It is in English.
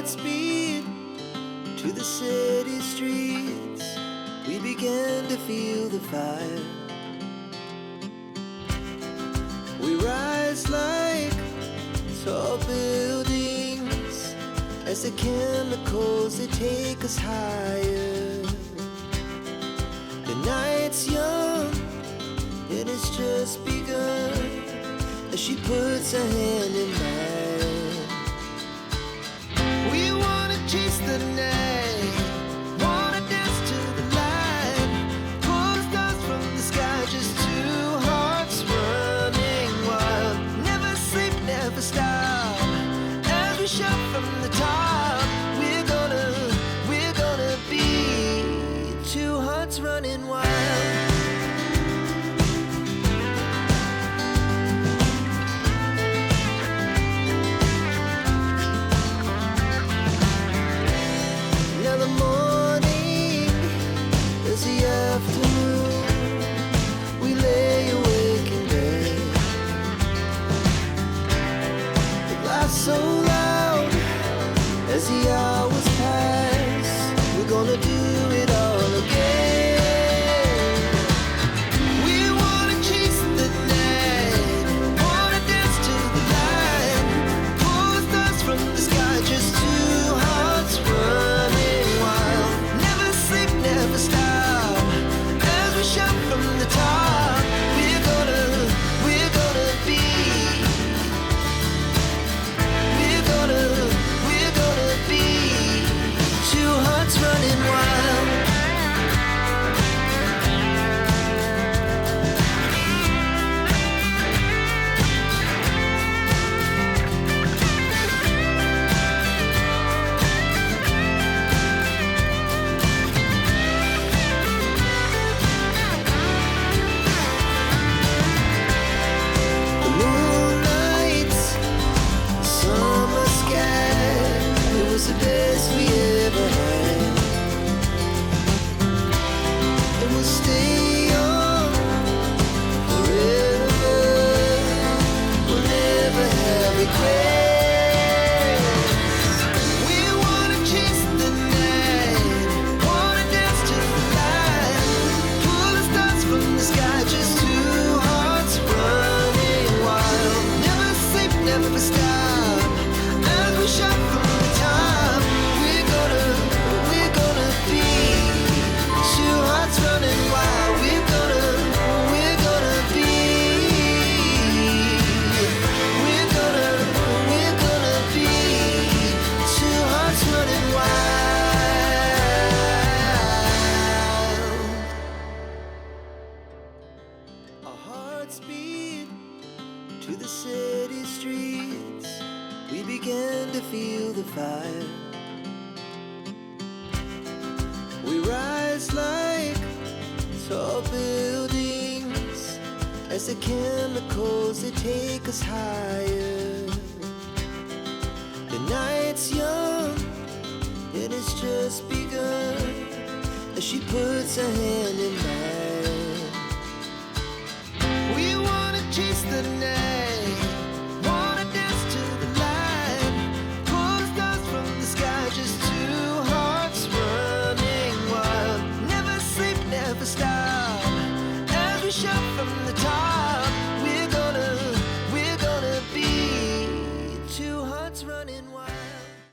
hearts beat to the city streets. We began to feel the fire. We rise like tall buildings as the chemicals, they take us higher. The night's young, it has just begun as she puts her hand in mine. We wanna chase the night, wanna dance to the light, pull the stars from the sky, just two hearts running wild. Never sleep, never stop, as we shout from the top. We're gonna be two hearts running wild. So loud as the hours pass, we're gonna do it all again. We wanna chase the night, wanna dance to the light, pull the stars from the sky, just two hearts running wild. Never sleep, never stop, as we shout from the top. We're gonna be two hearts running wild. The moonlight, summer sky, it was the best we ever had. And we'll stay young forever. We'll never have regrets. We wanna chase the night, wanna dance to the light, pull the stars from the sky, just two hearts running wild. Never sleep, never stop, as we shout from the top. We're gonna be two hearts running wild. We're gonna be two hearts running wild. Our hearts beat to the city streets. We began to feel the fire. We rise like tall buildings as the chemicals, they take us higher. The night's young, it has just begun as she puts her hand in mine. We wanna chase the night, wanna dance to the light, pull the stars from the sky, just two hearts running wild. Never sleep, never stop, as we shout from the top. We're gonna be two hearts running wild.